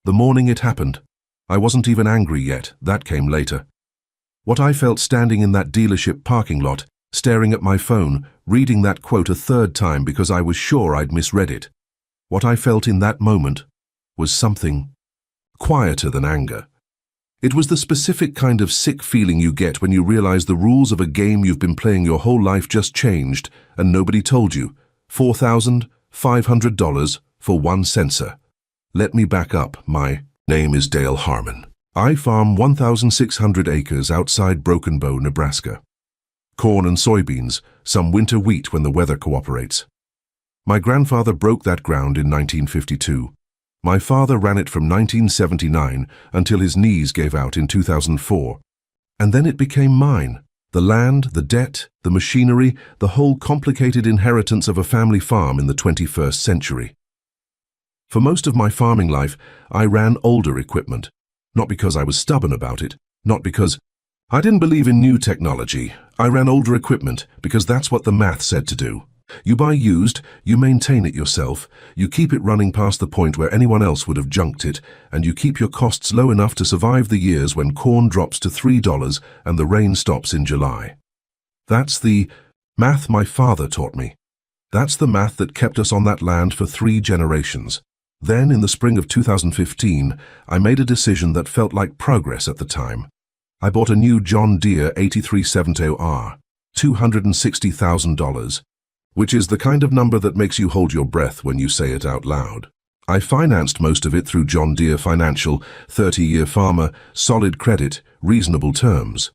The morning it happened, I wasn't even angry yet, that came later. What I felt standing in that dealership parking lot, staring at my phone, reading that quote a third time because I was sure I'd misread it. What I felt in that moment was something quieter than anger. It was the specific kind of sick feeling you get when you realize the rules of a game you've been playing your whole life just changed and nobody told you. $4,500 for one sensor. Let me back up. My name is Dale Harmon. I farm 1,600 acres outside Broken Bow, Nebraska. Corn and soybeans, some winter wheat when the weather cooperates. My grandfather broke that ground in 1952. My father ran it from 1979 until his knees gave out in 2004. And then it became mine. The land, the debt, the machinery, the whole complicated inheritance of a family farm in the 21st century. For most of my farming life, I ran older equipment. Not because I was stubborn about it, not because I didn't believe in new technology. I ran older equipment because that's what the math said to do. You buy used, you maintain it yourself, you keep it running past the point where anyone else would have junked it, and you keep your costs low enough to survive the years when corn drops to $3 and the rain stops in July. That's the math my father taught me. That's the math that kept us on that land for 3 generations. Then, in the spring of 2015, I made a decision that felt like progress at the time. I bought a new John Deere 8370R, $260,000. Which is the kind of number that makes you hold your breath when you say it out loud. I financed most of it through John Deere Financial, 30-year farmer, solid credit, reasonable terms.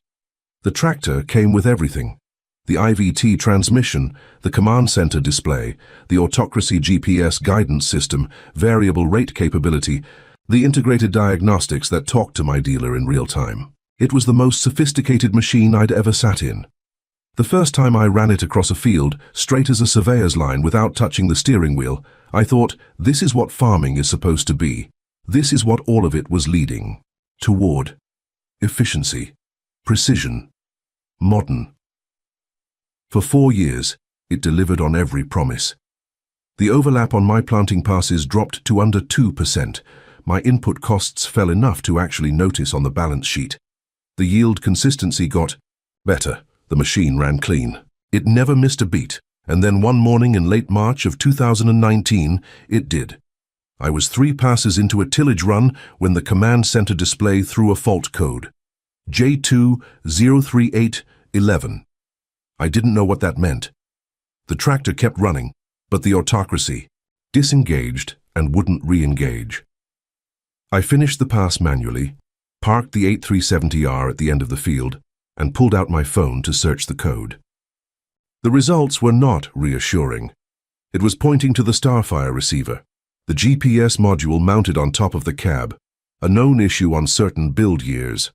The tractor came with everything. The IVT transmission, the command center display, the autocracy GPS guidance system, variable rate capability, the integrated diagnostics that talked to my dealer in real time. It was the most sophisticated machine I'd ever sat in. The first time I ran it across a field, straight as a surveyor's line without touching the steering wheel, I thought, this is what farming is supposed to be. This is what all of it was leading toward. Efficiency, precision, modern. For 4 years, it delivered on every promise. The overlap on my planting passes dropped to under 2%. My input costs fell enough to actually notice on the balance sheet. The yield consistency got better. The machine ran clean. It never missed a beat, and then one morning in late March of 2019, it did. I was 3 passes into a tillage run when the command center display threw a fault code. J2-03811. I didn't know what that meant. The tractor kept running, but the autocracy disengaged and wouldn't re-engage. I finished the pass manually, parked the 8370R at the end of the field, and pulled out my phone to search the code. The results were not reassuring. It was pointing to the Starfire receiver, the GPS module mounted on top of the cab, a known issue on certain build years.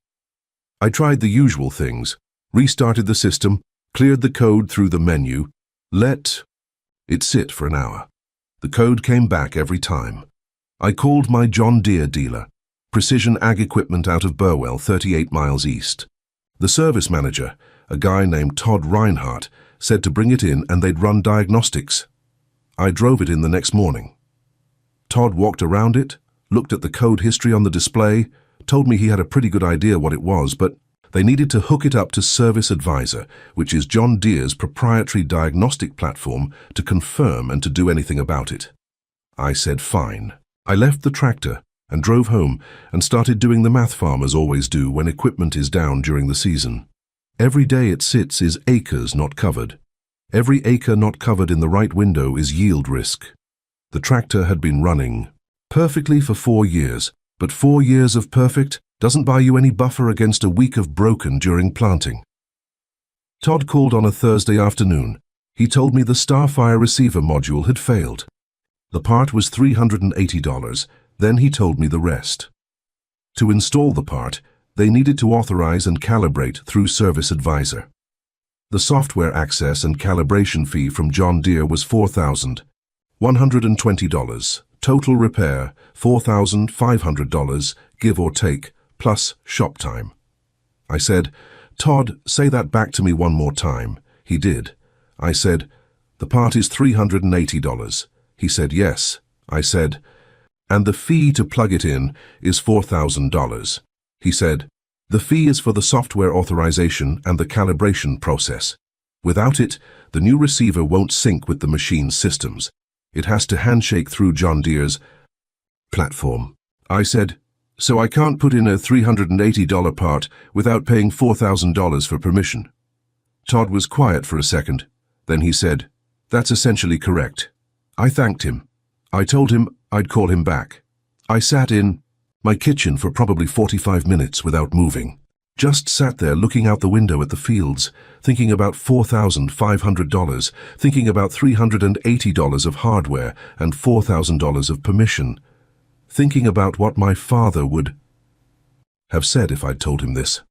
I tried the usual things, restarted the system, cleared the code through the menu, let it sit for an hour. The code came back every time. I called my John Deere dealer, Precision Ag Equipment out of Burwell, 38 miles east. The service manager, a guy named Todd Reinhardt, said to bring it in and they'd run diagnostics. I drove it in the next morning. Todd walked around it, looked at the code history on the display, told me he had a pretty good idea what it was, but they needed to hook it up to Service Advisor, which is John Deere's proprietary diagnostic platform, to confirm and to do anything about it. I said fine. I left the tractor and drove home and started doing the math farmers always do when equipment is down during the season. Every day it sits is acres not covered. Every acre not covered in the right window is yield risk. The tractor had been running perfectly for 4 years, but 4 years of perfect doesn't buy you any buffer against a week of broken during planting. Todd called on a Thursday afternoon. He told me the Starfire receiver module had failed. The part was $380. Then he told me the rest. To install the part, they needed to authorize and calibrate through Service Advisor. The software access and calibration fee from John Deere was $4,120. Total repair, $4,500, give or take, plus shop time. I said, Todd, say that back to me one more time. He did. I said, the part is $380. He said, yes. I said, And the fee to plug it in is $4,000. He said, the fee is for the software authorization and the calibration process. Without it, the new receiver won't sync with the machine's systems. It has to handshake through John Deere's platform. I said, so I can't put in a $380 part without paying $4,000 for permission. Todd was quiet for a second. Then he said, that's essentially correct. I thanked him. I told him I'd call him back. I sat in my kitchen for probably 45 minutes without moving. Just sat there looking out the window at the fields, thinking about $4,500, thinking about $380 of hardware and $4,000 of permission, thinking about what my father would have said if I'd told him this.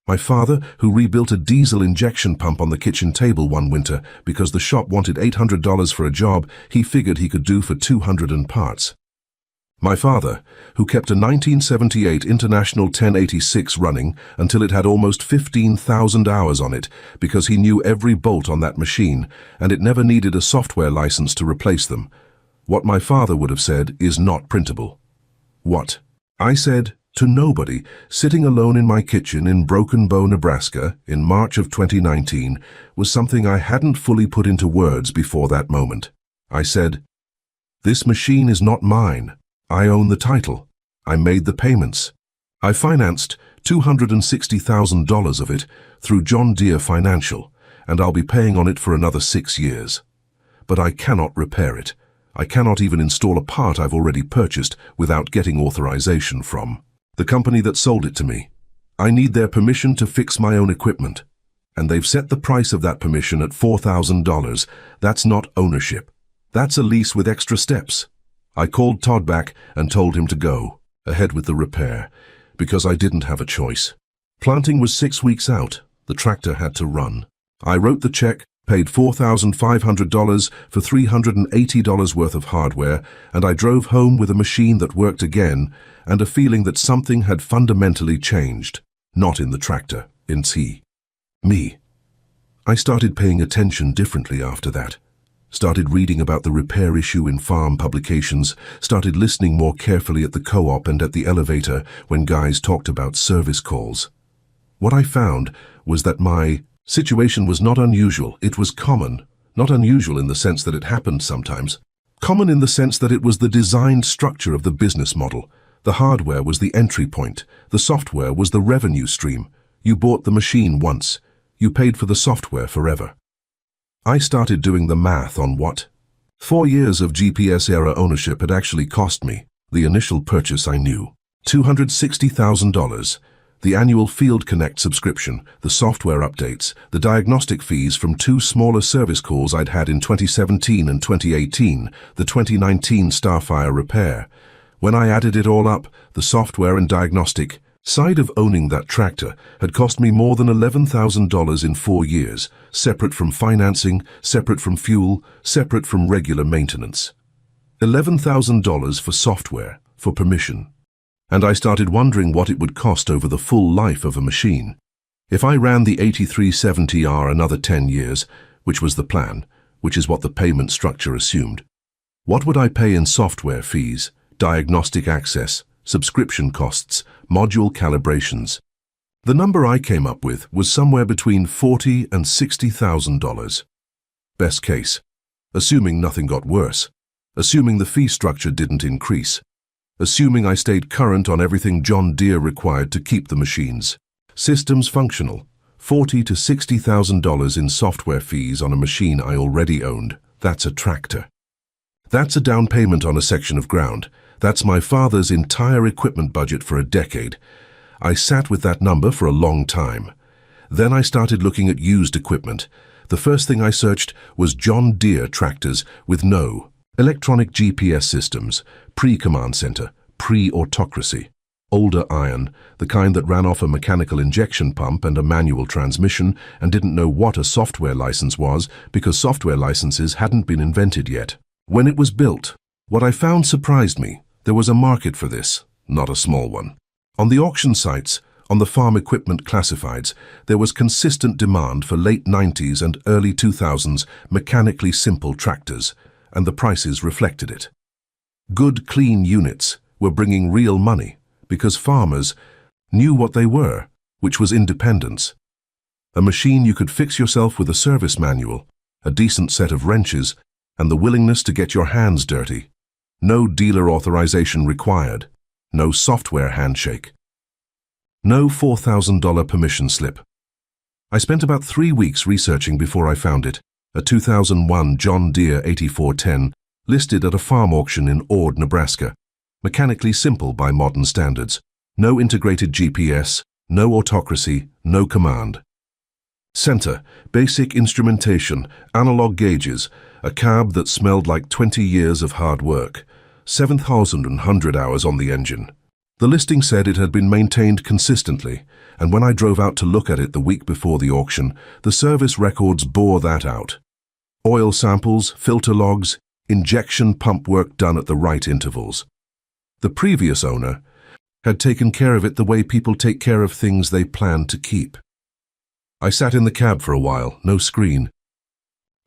My father, who rebuilt a diesel injection pump on the kitchen table one winter because the shop wanted $800 for a job he figured he could do for 200 and parts. My father, who kept a 1978 International 1086 running until it had almost 15,000 hours on it because he knew every bolt on that machine and it never needed a software license to replace them. What my father would have said is not printable. What I said to nobody, sitting alone in my kitchen in Broken Bow, Nebraska, in March of 2019, was something I hadn't fully put into words before that moment. I said, this machine is not mine. I own the title. I made the payments. I financed $260,000 of it through John Deere Financial, and I'll be paying on it for another 6 years. But I cannot repair it. I cannot even install a part I've already purchased without getting authorization from the company that sold it to me. I need their permission to fix my own equipment. And they've set the price of that permission at $4,000. That's not ownership. That's a lease with extra steps. I called Todd back and told him to go ahead with the repair, because I didn't have a choice. Planting was 6 weeks out. The tractor had to run. I wrote the check, paid $4,500 for $380 worth of hardware, and I drove home with a machine that worked again and a feeling that something had fundamentally changed. Not in the tractor, in me. I started paying attention differently after that. Started reading about the repair issue in farm publications, started listening more carefully at the co-op and at the elevator when guys talked about service calls. What I found was that my situation was not unusual, it was common. Not unusual in the sense that it happened sometimes. Common in the sense that it was the designed structure of the business model. The hardware was the entry point. The software was the revenue stream. You bought the machine once. You paid for the software forever. I started doing the math on what 4 years of GPS-era ownership had actually cost me. The initial purchase I knew. $260,000. The annual Field Connect subscription, the software updates, the diagnostic fees from 2 smaller service calls I'd had in 2017 and 2018, the 2019 Starfire repair. When I added it all up, the software and diagnostic side of owning that tractor had cost me more than $11,000 in 4 years, separate from financing, separate from fuel, separate from regular maintenance. $11,000 for software, for permission. And I started wondering what it would cost over the full life of a machine. If I ran the 8370R another 10 years, which was the plan, which is what the payment structure assumed, what would I pay in software fees, diagnostic access, subscription costs, module calibrations? The number I came up with was somewhere between $40,000 and $60,000. Best case, assuming nothing got worse, assuming the fee structure didn't increase, assuming I stayed current on everything John Deere required to keep the machines. Systems functional, $40,000 to $60,000 in software fees on a machine I already owned. That's a tractor. That's a down payment on a section of ground. That's my father's entire equipment budget for a decade. I sat with that number for a long time. Then I started looking at used equipment. The first thing I searched was John Deere tractors with no electronic GPS systems, pre-command center, pre-autocracy, older iron, the kind that ran off a mechanical injection pump and a manual transmission and didn't know what a software license was because software licenses hadn't been invented yet. When it was built, what I found surprised me. There was a market for this, not a small one. On the auction sites, on the farm equipment classifieds, there was consistent demand for late 90s and early 2000s mechanically simple tractors, and the prices reflected it. Good, clean units were bringing real money because farmers knew what they were, which was independence. A machine you could fix yourself with a service manual, a decent set of wrenches, and the willingness to get your hands dirty. No dealer authorization required. No software handshake. No $4,000 permission slip. I spent about 3 weeks researching before I found it. A 2001 John Deere 8410 listed at a farm auction in Ord, Nebraska. Mechanically simple by modern standards. No integrated GPS, no autocracy, no command. Center, basic instrumentation, analog gauges, a cab that smelled like 20 years of hard work. 7,100 hours on the engine. The listing said it had been maintained consistently, and when I drove out to look at it the week before the auction, the service records bore that out. Oil samples, filter logs, injection pump work done at the right intervals. The previous owner had taken care of it the way people take care of things they plan to keep. I sat in the cab for a while, no screen.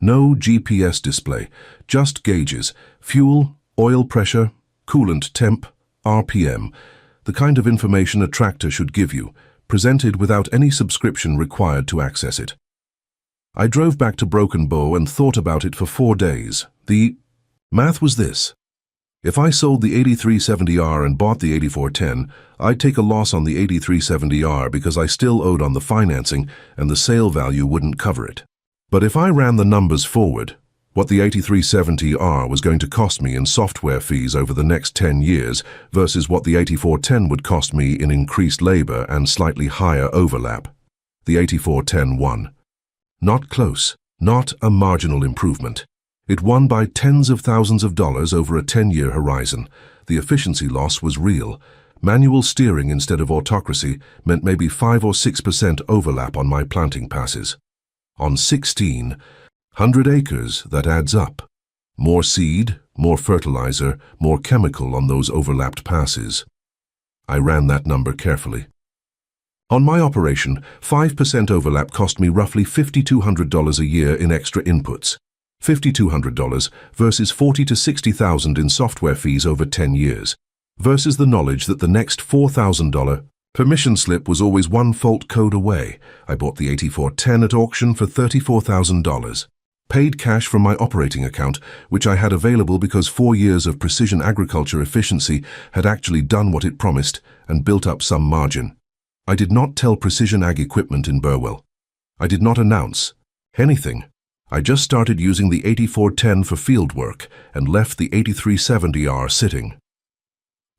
No GPS display, just gauges, fuel, oil pressure, coolant temp, RPM, the kind of information a tractor should give you, presented without any subscription required to access it. I drove back to Broken Bow and thought about it for 4 days. The math was this. If I sold the 8370R and bought the 8410, I'd take a loss on the 8370R because I still owed on the financing and the sale value wouldn't cover it. But if I ran the numbers forward, what the 8370R was going to cost me in software fees over the next 10 years versus what the 8410 would cost me in increased labor and slightly higher overlap, the 8410 won. Not close, not a marginal improvement. It won by tens of thousands of dollars over a 10-year horizon. The efficiency loss was real. Manual steering instead of autocracy meant maybe 5 or 6% overlap on my planting passes. On 1,600 acres, that adds up. More seed, more fertilizer, more chemical on those overlapped passes. I ran that number carefully. On my operation, 5% overlap cost me roughly $5,200 a year in extra inputs. $5,200 versus $40,000 to $60,000 in software fees over 10 years, versus the knowledge that the next $4,000 permission slip was always one fault code away. I bought the 8410 at auction for $34,000. Paid cash from my operating account, which I had available because 4 years of precision agriculture efficiency had actually done what it promised and built up some margin. I did not tell Precision Ag Equipment in Burwell. I did not announce anything. I just started using the 8410 for field work and left the 8370R sitting.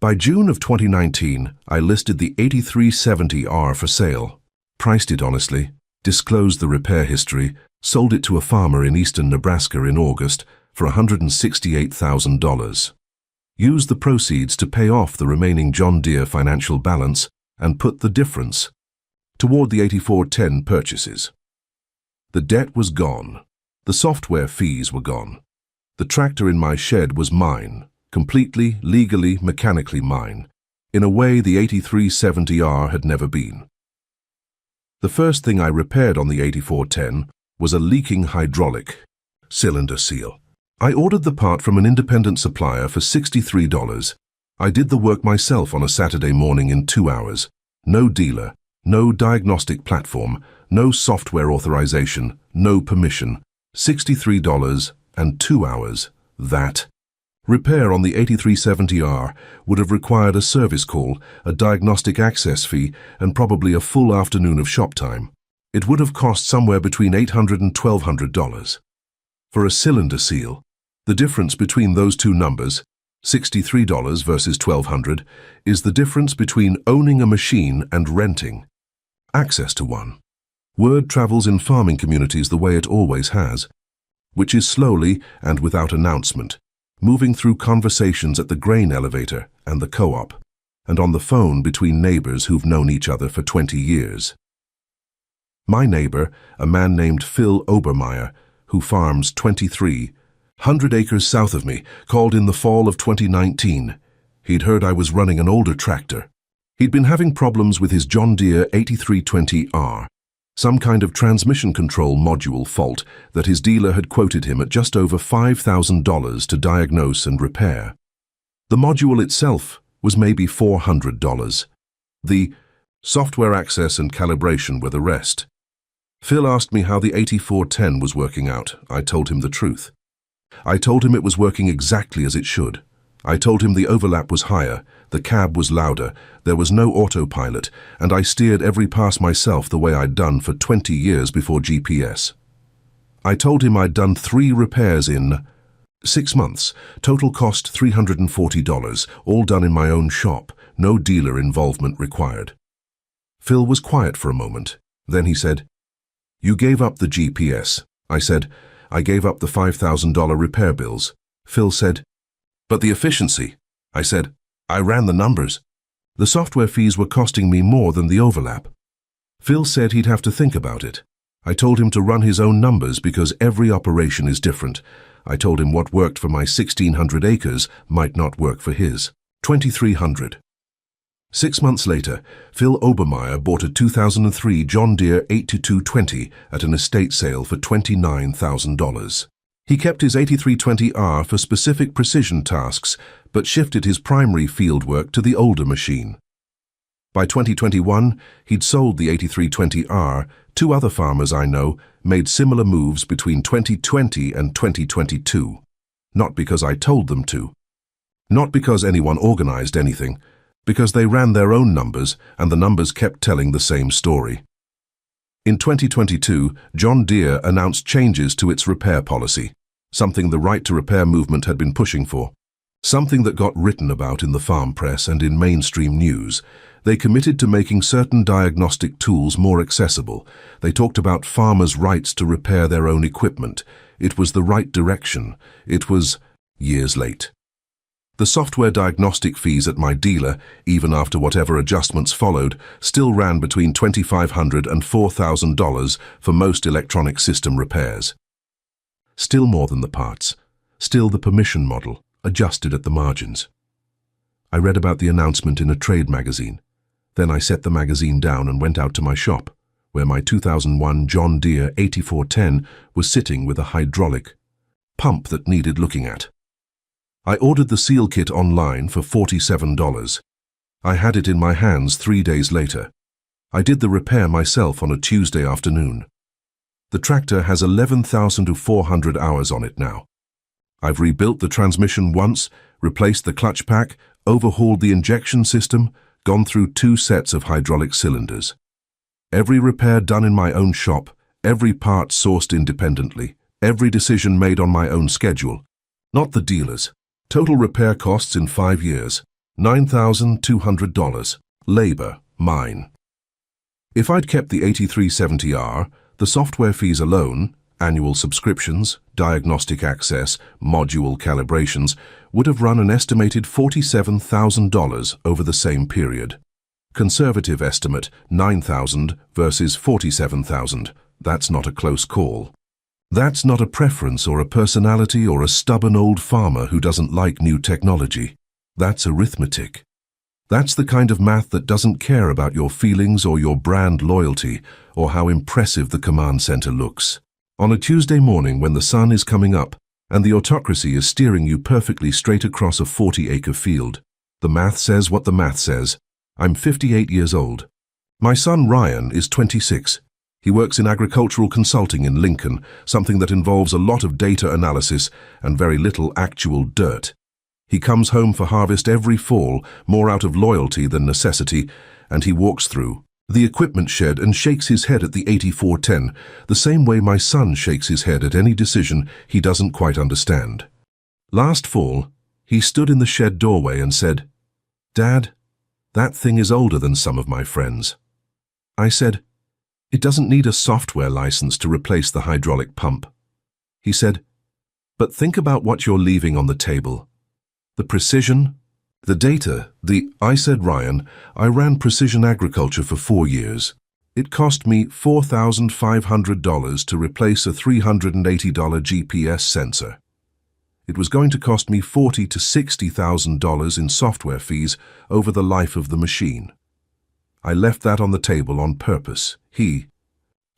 By June of 2019, I listed the 8370R for sale, priced it honestly, disclosed the repair history, sold it to a farmer in eastern Nebraska in August for $168,000. Used the proceeds to pay off the remaining John Deere financial balance and put the difference toward the 8410 purchases. The debt was gone. The software fees were gone. The tractor in my shed was mine, completely, legally, mechanically mine, in a way the 8370R had never been. The first thing I repaired on the 8410 was a leaking hydraulic cylinder seal. I ordered the part from an independent supplier for $63. I did the work myself on a Saturday morning in 2 hours. No dealer, no diagnostic platform, no software authorization, no permission. $63 and 2 hours. That. Repair on the 8370R would have required a service call, a diagnostic access fee, and probably a full afternoon of shop time. It would have cost somewhere between $800 and $1,200. For a cylinder seal, the difference between those two numbers, $63 versus $1,200, is the difference between owning a machine and renting access to one. Word travels in farming communities the way it always has, which is slowly and without announcement, moving through conversations at the grain elevator and the co-op, and on the phone between neighbors who've known each other for 20 years. My neighbor, a man named Phil Obermeyer, who farms 2,300 acres south of me, called in the fall of 2019. He'd heard I was running an older tractor. He'd been having problems with his John Deere 8320R, some kind of transmission control module fault that his dealer had quoted him at just over $5,000 to diagnose and repair. The module itself was maybe $400. The software access and calibration were the rest. Phil asked me how the 8410 was working out. I told him the truth. I told him it was working exactly as it should. I told him the overlap was higher, the cab was louder, there was no autopilot, and I steered every pass myself the way I'd done for 20 years before GPS. I told him I'd done 3 repairs in 6 months, total cost $340, all done in my own shop, no dealer involvement required. Phil was quiet for a moment. Then he said, "You gave up the GPS." I said, "I gave up the $5,000 repair bills." Phil said, "But the efficiency." I said, "I ran the numbers. The software fees were costing me more than the overlap." Phil said he'd have to think about it. I told him to run his own numbers because every operation is different. I told him what worked for my 1,600 acres might not work for his 2,300. 6 months later, Phil Obermeyer bought a 2003 John Deere 8220 at an estate sale for $29,000. He kept his 8320R for specific precision tasks, but shifted his primary field work to the older machine. By 2021, he'd sold the 8320R. 2 other farmers I know made similar moves between 2020 and 2022. Not because I told them to. Not because anyone organized anything. Because they ran their own numbers, and the numbers kept telling the same story. In 2022, John Deere announced changes to its repair policy, something the right to repair movement had been pushing for, something that got written about in the farm press and in mainstream news. They committed to making certain diagnostic tools more accessible. They talked about farmers' rights to repair their own equipment. It was the right direction. It was years late. The software diagnostic fees at my dealer, even after whatever adjustments followed, still ran between $2,500 and $4,000 for most electronic system repairs. Still more than the parts. Still the permission model, adjusted at the margins. I read about the announcement in a trade magazine. Then I set the magazine down and went out to my shop, where my 2001 John Deere 8410 was sitting with a hydraulic pump that needed looking at. I ordered the seal kit online for $47. I had it in my hands 3 days later. I did the repair myself on a Tuesday afternoon. The tractor has 11,400 hours on it now. I've rebuilt the transmission once, replaced the clutch pack, overhauled the injection system, gone through 2 sets of hydraulic cylinders. Every repair done in my own shop, every part sourced independently, every decision made on my own schedule. Not the dealer's. Total repair costs in 5 years, $9,200. Labor, mine. If I'd kept the 8370R, the software fees alone, annual subscriptions, diagnostic access, module calibrations, would have run an estimated $47,000 over the same period. Conservative estimate, $9,000 versus $47,000. That's not a close call. That's not a preference or a personality or a stubborn old farmer who doesn't like new technology. That's arithmetic. That's the kind of math that doesn't care about your feelings or your brand loyalty or how impressive the command center looks. On a Tuesday morning when the sun is coming up and the autocracy is steering you perfectly straight across a 40-acre field, the math says what the math says. I'm 58 years old. My son Ryan is 26. He works in agricultural consulting in Lincoln, something that involves a lot of data analysis and very little actual dirt. He comes home for harvest every fall, more out of loyalty than necessity, and he walks through the equipment shed and shakes his head at the 8410, the same way my son shakes his head at any decision he doesn't quite understand. Last fall, he stood in the shed doorway and said, "Dad, that thing is older than some of my friends." I said, "It doesn't need a software license to replace the hydraulic pump." He said, "But think about what you're leaving on the table. The precision, the data, I said, "Ryan, I ran precision agriculture for 4 years. It cost me $4,500 to replace a $380 GPS sensor. It was going to cost me $40,000 to $60,000 in software fees over the life of the machine. I left that on the table on purpose." He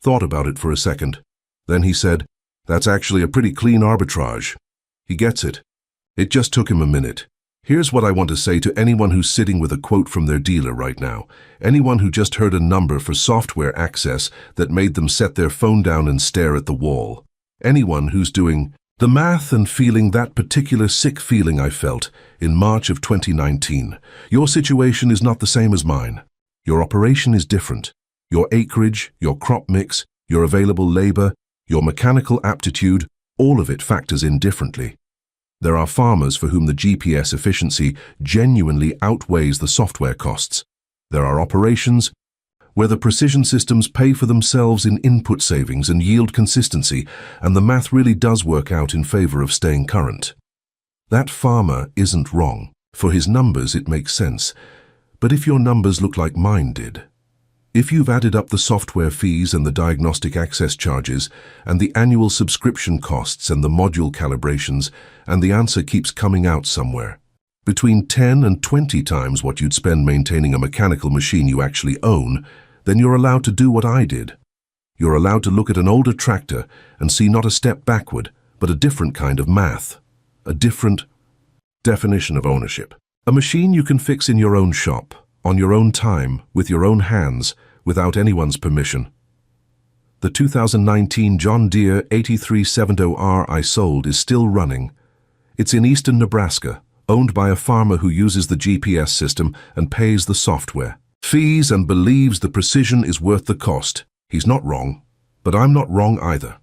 thought about it for a second. Then he said, "That's actually a pretty clean arbitrage." He gets it. It just took him a minute. Here's what I want to say to anyone who's sitting with a quote from their dealer right now. Anyone who just heard a number for software access that made them set their phone down and stare at the wall. Anyone who's doing the math and feeling that particular sick feeling I felt in March of 2019. Your situation is not the same as mine. Your operation is different. Your acreage, your crop mix, your available labor, your mechanical aptitude, all of it factors in differently. There are farmers for whom the GPS efficiency genuinely outweighs the software costs. There are operations where the precision systems pay for themselves in input savings and yield consistency, and the math really does work out in favor of staying current. That farmer isn't wrong. For his numbers, it makes sense. But if your numbers look like mine did, if you've added up the software fees and the diagnostic access charges and the annual subscription costs and the module calibrations, and the answer keeps coming out somewhere, between 10 and 20 times what you'd spend maintaining a mechanical machine you actually own, then you're allowed to do what I did. You're allowed to look at an older tractor and see not a step backward, but a different kind of math, a different definition of ownership. A machine you can fix in your own shop, on your own time, with your own hands, without anyone's permission. The 2019 John Deere 8370R I sold is still running. It's in eastern Nebraska, owned by a farmer who uses the GPS system and pays the software fees and believes the precision is worth the cost. He's not wrong, but I'm not wrong either.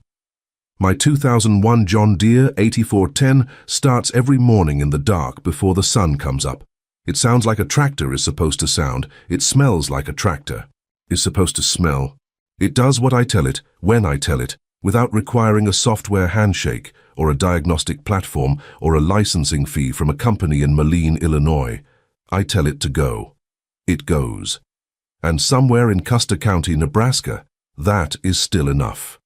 My 2001 John Deere 8410 starts every morning in the dark before the sun comes up. It sounds like a tractor is supposed to sound. It smells like a tractor is supposed to smell. It does what I tell it, when I tell it, without requiring a software handshake or a diagnostic platform or a licensing fee from a company in Moline, Illinois. I tell it to go. It goes. And somewhere in Custer County, Nebraska, that is still enough.